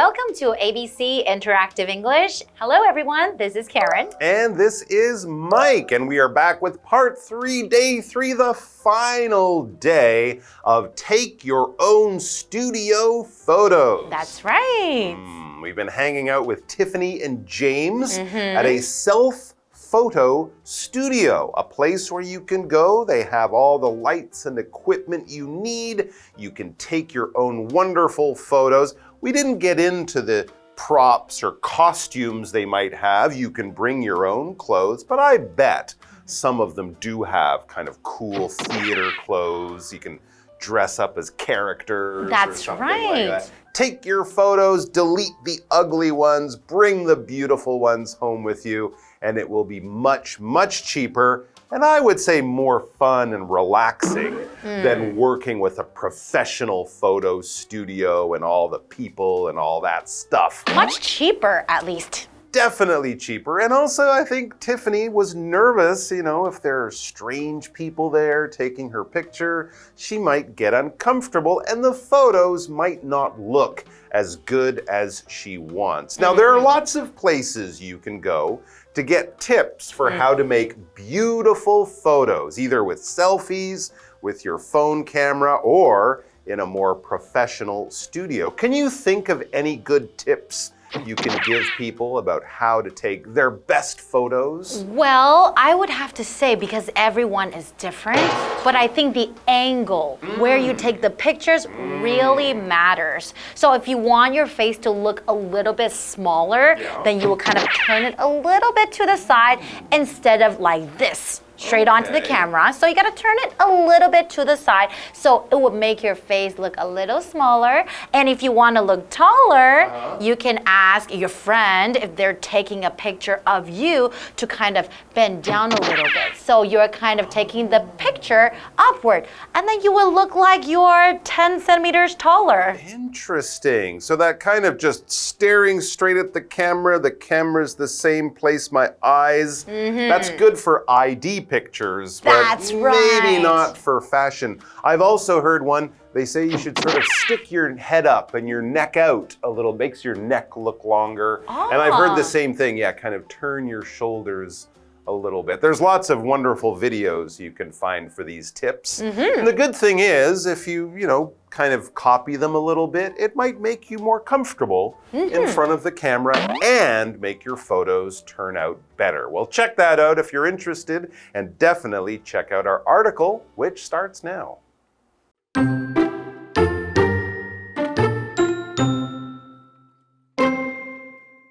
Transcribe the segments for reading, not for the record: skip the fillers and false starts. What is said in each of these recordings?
Welcome to ABC Interactive English. Hello, everyone. This is Karen. And this is Mike. And we are back with part 3, day 3, the final day of Take Your Own Studio Photos. That's right. We've been hanging out with Tiffany and James at a self-photo studio, a place where you can go. They have all the lights and equipment you need. You can take your own wonderful photos. We didn't get into the props or costumes they might have. You can bring your own clothes, but I bet some of them do have kind of cool theater clothes. You can dress up as characters. That's or something right. Like that. Take your photos, delete the ugly ones, bring the beautiful ones home with you, and it will be much, much cheaper. And I would say more fun and relaxing than working with a professional photo studio and all the people and all that stuff. Much cheaper, at least. Definitely cheaper. And also, I think Tiffany was nervous, if there are strange people there taking her picture, she might get uncomfortable and the photos might not look as good as she wants. Now, there are lots of places you can go to get tips for how to make beautiful photos, either with selfies, with your phone camera, or in a more professional studio. Can you think of any good tips you can give people about how to take their best photos? Well, I would have to say, because everyone is different, but I think the angle where you take the pictures really matters. So if you want your face to look a little bit smaller, then you will kind of turn it a little bit to the side instead of like this. Straight onto the camera. So you gotta turn it a little bit to the side so it would make your face look a little smaller. And if you wanna look taller, you can ask your friend if they're taking a picture of you to kind of bend down a little bit. So you're kind of taking the picture upward. And then you will look like you're 10 centimeters taller. Interesting. So that kind of just staring straight at the camera's the same place my eyes. That's good for ID pictures, but maybe not for fashion. I've also heard one, they say you should sort of stick your head up and your neck out a little, makes your neck look longer. And I've heard the same thing, kind of turn your shoulders a little bit. There's lots of wonderful videos you can find for these tips. And the good thing is, if you, kind of copy them a little bit, it might make you more comfortable in front of the camera and make your photos turn out better. Well, check that out if you're interested, and definitely check out our article, which starts now.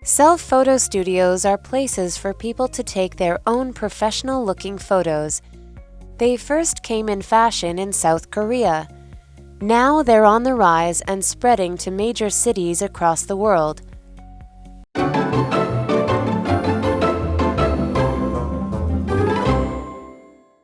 Self-photo studios are places for people to take their own professional-looking photos. They first came in fashion in South Korea. Now they're on the rise and spreading to major cities across the world.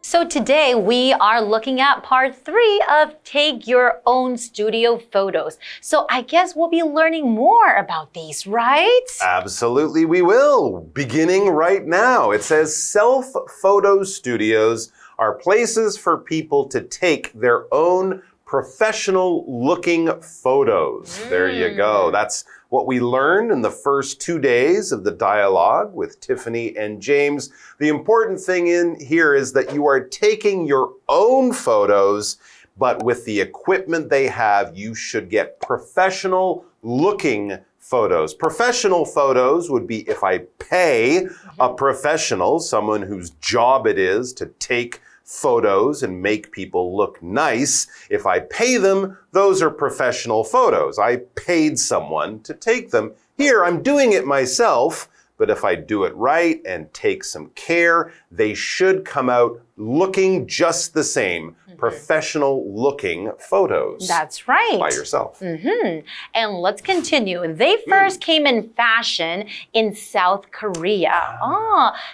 So today we are looking at part 3 of Take Your Own Studio Photos. So I guess we'll be learning more about these, right? Absolutely, we will. Beginning right now. It says self-photo studios are places for people to take their own professional-looking photos. There you go. That's what we learned in the first 2 days of the dialogue with Tiffany and James. The important thing in here is that you are taking your own photos, but with the equipment they have, you should get professional-looking photos. Professional photos would be if I pay a professional, someone whose job it is to take photos and make people look nice. If I pay them, those are professional photos. I paid someone to take them. Here, I'm doing it myself, but if I do it right and take some care, they should come out looking just the same. Professional looking photos. That's right. By yourself. And let's continue. They first came in fashion in South Korea.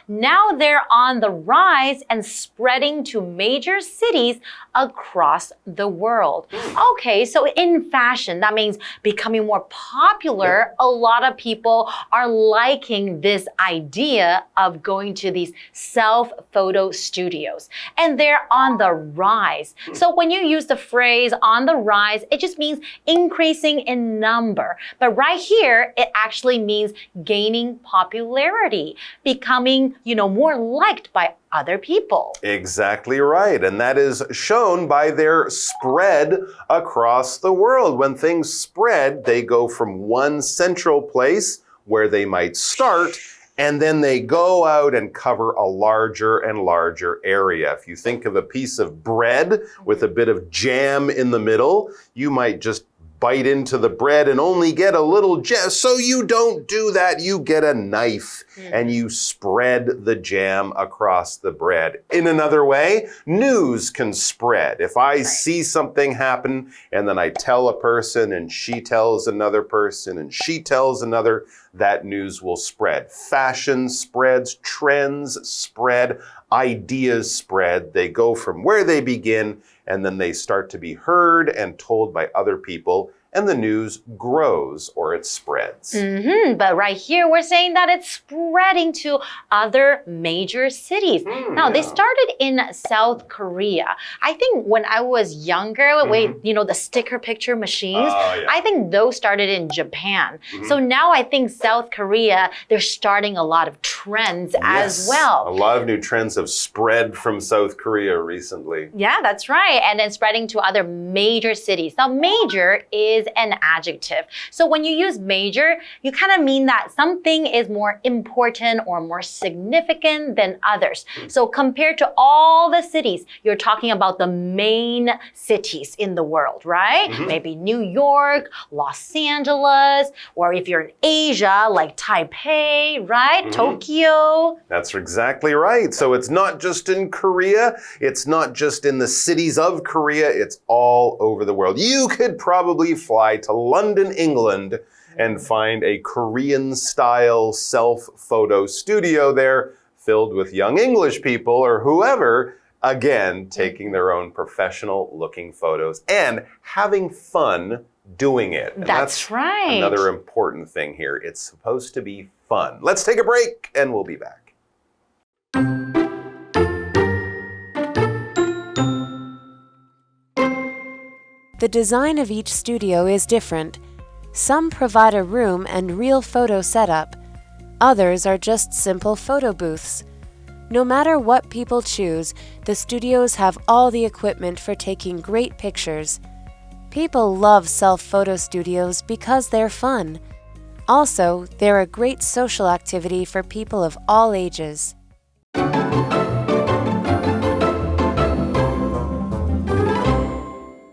Now they're on the rise and spreading to major cities across the world. Okay, so in fashion, that means becoming more popular. A lot of people are liking this idea of going to these self-photo studios. And they're on the rise. rise. So when you use the phrase on the rise, it just means increasing in number. But right here, it actually means gaining popularity, becoming, more liked by other people. Exactly right. And that is shown by their spread across the world. When things spread, they go from one central place where they might start, and then they go out and cover a larger and larger area. If you think of a piece of bread with a bit of jam in the middle, you might just bite into the bread and only get a little jam. So you don't do that. You get a knife and you spread the jam across the bread. In another way, news can spread. If I see something happen and then I tell a person and she tells another person and she tells another, that news will spread. Fashion spreads, trends spread, ideas spread. They go from where they begin and then they start to be heard and told by other people, and the news grows or it spreads. But right here, we're saying that it's spreading to other major cities. Now, they started in South Korea. I think when I was younger, the sticker picture machines, I think those started in Japan. So now I think South Korea, they're starting a lot of trends as well. A lot of new trends have spread from South Korea recently. Yeah, that's right. And then spreading to other major cities. Now, major is an adjective. So when you use major, you kind of mean that something is more important or more significant than others. So compared to all the cities, you're talking about the main cities in the world, right? Maybe New York, Los Angeles, or if you're in Asia, like Taipei, right? Tokyo. That's exactly right. So it's not just in Korea. It's not just in the cities of Korea. It's all over the world. You could probably fly to London, England, and find a Korean-style self-photo studio there filled with young English people or whoever, again, taking their own professional-looking photos and having fun doing it. And that's right. Another important thing here. It's supposed to be fun. Let's take a break, and we'll be back. The design of each studio is different. Some provide a room and real photo setup. Others are just simple photo booths. No matter what people choose, the studios have all the equipment for taking great pictures. People love self-photo studios because they're fun. Also, they're a great social activity for people of all ages.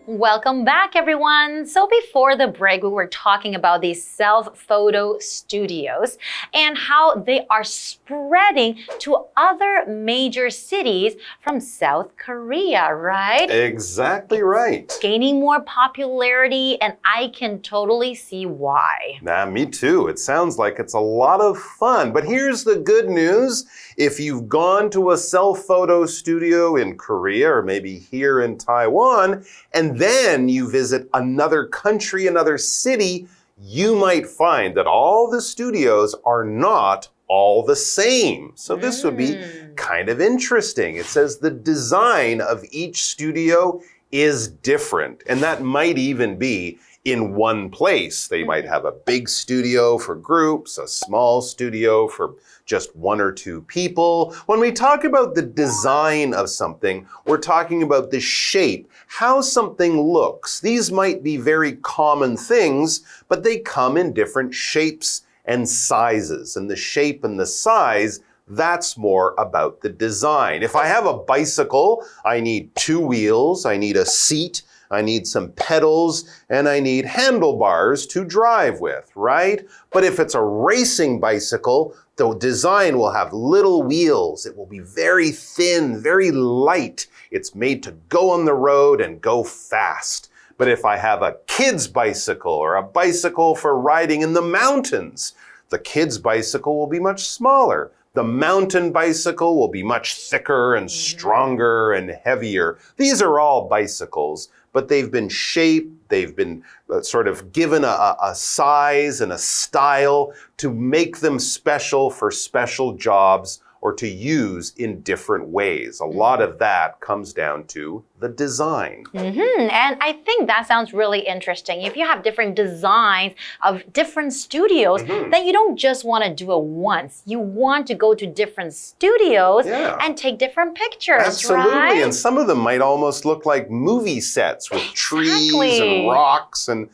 Welcome back, everyone. So before the break, we were talking about these self-photo studios and how they are spreading to other major cities from South Korea, right? Exactly right. Gaining more popularity, and I can totally see why. Me too. It sounds like it's a lot of fun. But here's the good news. If you've gone to a self-photo studio in Korea or maybe here in Taiwan, and then you visit another country, another city, you might find that all the studios are not all the same. So this would be kind of interesting. It says the design of each studio is different, and that might even be in one place. They might have a big studio for groups, a small studio for just one or two people. When we talk about the design of something, we're talking about the shape, how something looks. These might be very common things, but they come in different shapes and sizes. And the shape and the size, that's more about the design. If I have a bicycle, I need two wheels, I need a seat, I need some pedals, and I need handlebars to drive with, right? But if it's a racing bicycle, the design will have little wheels. It will be very thin, very light. It's made to go on the road and go fast. But if I have a kid's bicycle or a bicycle for riding in the mountains, the kid's bicycle will be much smaller. The mountain bicycle will be much thicker and stronger and heavier. These are all bicycles, but they've been shaped, they've been sort of given a size and a style to make them special for special jobs or to use in different ways. A lot of that comes down to the design. And I think that sounds really interesting. If you have different designs of different studios, then you don't just want to do it once. You want to go to different studios and take different pictures, Absolutely. right? And some of them might almost look like movie sets with trees and rocks and,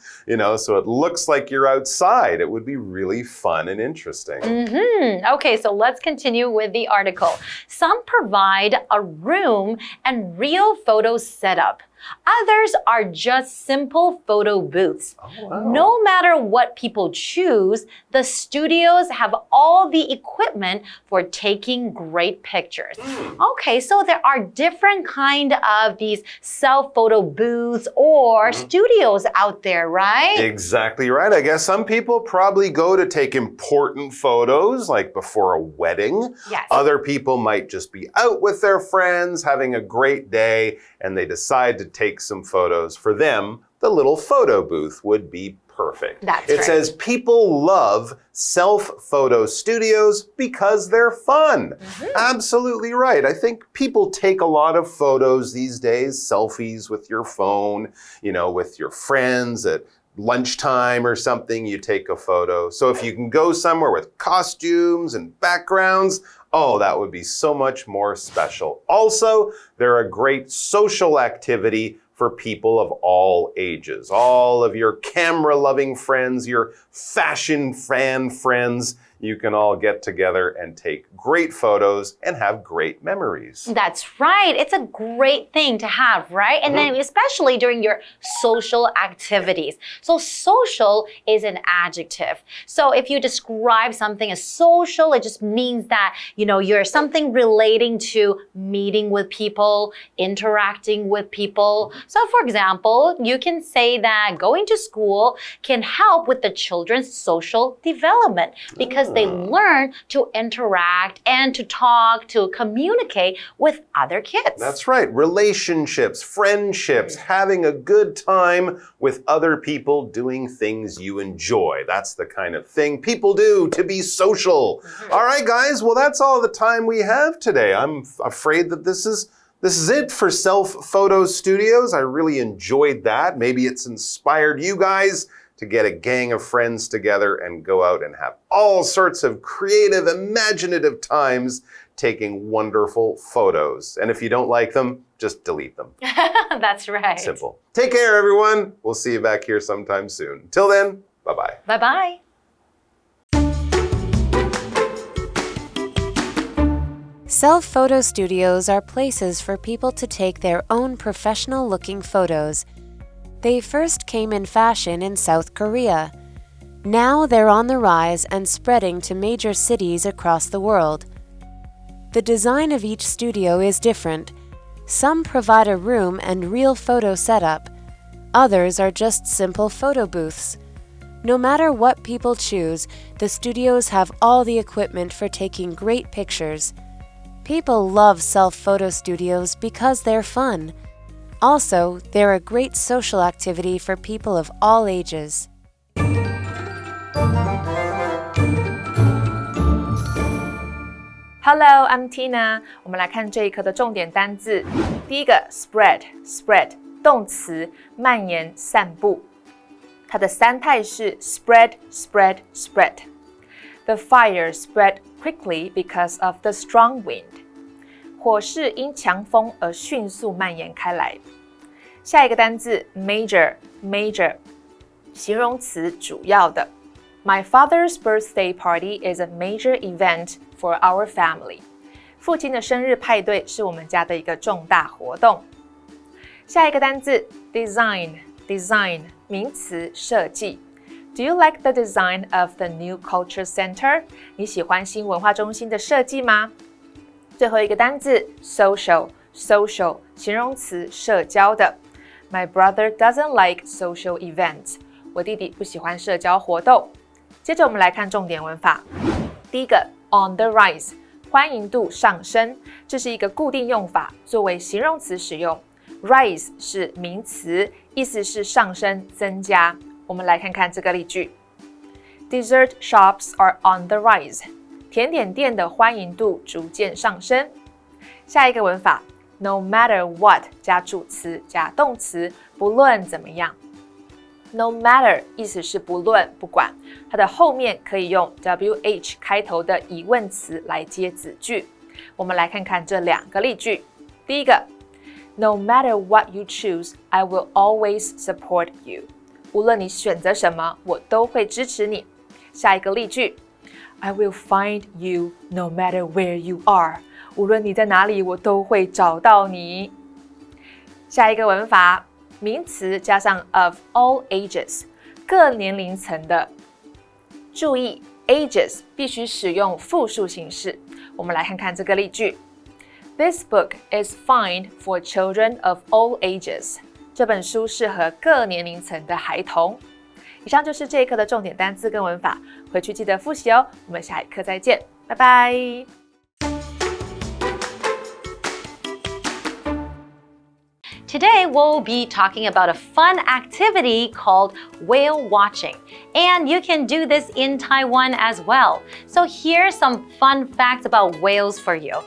so it looks like you're outside. It would be really fun and interesting. Okay, so let's continue with the article. Some provide a room and real photo setup. Others are just simple photo booths. Oh, wow. No matter what people choose, the studios have all the equipment for taking great pictures. Okay, so there are different kind of these self-photo booths or studios out there, right? Exactly right. I guess some people probably go to take important photos, like before a wedding. Yes. Other people might just be out with their friends, having a great day, and they decide to take some photos. For them, the little photo booth would be perfect. That's It right. says people love self-photo studios because they're fun. Absolutely right. I think people take a lot of photos these days, selfies with your phone, with your friends at lunchtime or something, you take a photo. So if you can go somewhere with costumes and backgrounds, oh, that would be so much more special. Also, they're a great social activity for people of all ages. All of your camera-loving friends, your fashion fan friends, you can all get together and take great photos and have great memories. That's right. It's a great thing to have, right? And then especially during your social activities. So social is an adjective. So if you describe something as social, it just means that, you're something relating to meeting with people, interacting with people. So for example, you can say that going to school can help with the children's social development because they learn to interact and to talk, to communicate with other kids. That's right. Relationships, friendships, having a good time with other people, doing things you enjoy. That's the kind of thing people do to be social. All right, guys. Well, that's all the time we have today. I'm afraid that this is it for self-photo studios. I really enjoyed that. Maybe it's inspired you guys to get a gang of friends together and go out and have all sorts of creative, imaginative times taking wonderful photos. And if you don't like them, just delete them. That's right. Simple. Take care, everyone. We'll see you back here sometime soon. Till then, bye-bye. Bye-bye. Self-photo studios are places for people to take their own professional-looking photos. They first came in fashion in South Korea. Now they're on the rise and spreading to major cities across the world. The design of each studio is different. Some provide a room and real photo setup. Others are just simple photo booths. No matter what people choose, the studios have all the equipment for taking great pictures. People love self-photo studios because they're fun. Also, they're a great social activity for people of all ages. Hello, I'm Tina. 我们来看这一课的重点单字。第一个 spread 动词蔓延散布，它的三态是 spread. The fire spread quickly because of the strong wind. 火势因强风而迅速蔓延开来。下一个单字 major 形容词主要的。My father's birthday party is a major event for our family. 父亲的生日派对是我们家的一个重大活动。下一个单字 design 名词设计。Do you like the design of the new culture center? 你喜欢新文化中心的设计吗？最后一个单字 social 形容词社交的。My brother doesn't like social events. 我弟弟不喜欢社交活动。接着我们来看重点文法。第一个 on the rise 欢迎度上升，这是一个固定用法，作为形容词使用。Rise 是名词，意思是上升、增加。我们来看看这个例句。Dessert shops are on the rise. 甜点店的欢迎度逐渐上升。下一个文法 No matter what 加助词加动词，不论怎么样。No matter 意思是不论不管，它的后面可以用 WH 开头的疑问词来接子句。我们来看看这2个例句。第一个 No matter what you choose, I will always support you. 无论你选择什么，我都会支持你。下一个例句 I will find you no matter where you are. 无论你在哪里，我都会找到你。下一个文法名词加上 of all ages 各年龄层的。注意 ages 必须使用复数形式。我们来看看这个例句 This book is fine for children of all ages. 这本书适合各年龄层的孩童。以上就是这一课的重点单字跟文法，回去记得复习哦。我们下一课再见，拜拜。Today, we'll be talking about a fun activity called whale watching. And you can do this in Taiwan as well. So here's some fun facts about whales for you.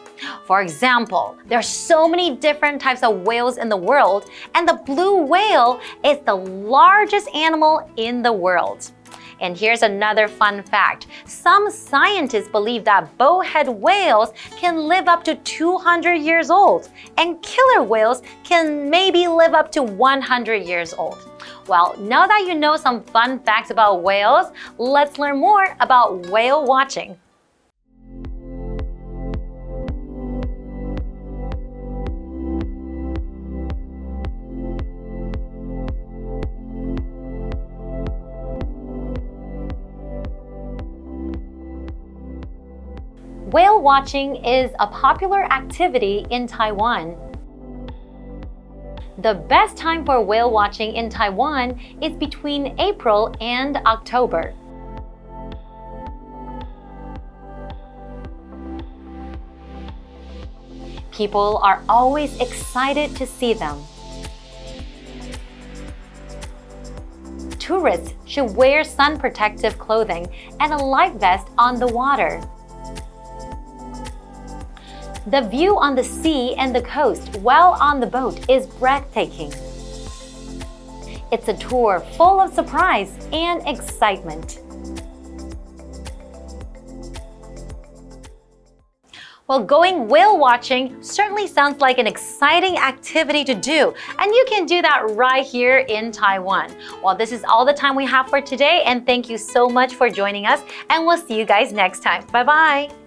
For example, there are so many different types of whales in the world, and the blue whale is the largest animal in the world. And here's another fun fact. Some scientists believe that bowhead whales can live up to 200 years old, and killer whales can maybe live up to 100 years old. Well, now that you know some fun facts about whales, let's learn more about whale watching. Whale watching is a popular activity in Taiwan. The best time for whale watching in Taiwan is between April and October. People are always excited to see them. Tourists should wear sun protective clothing and a life vest on the water. The view on the sea and the coast while on the boat is breathtaking. It's a tour full of surprise and excitement. Well, going whale watching certainly sounds like an exciting activity to do, and you can do that right here in Taiwan. Well, this is all the time we have for today, and thank you so much for joining us, and we'll see you guys next time. Bye-bye.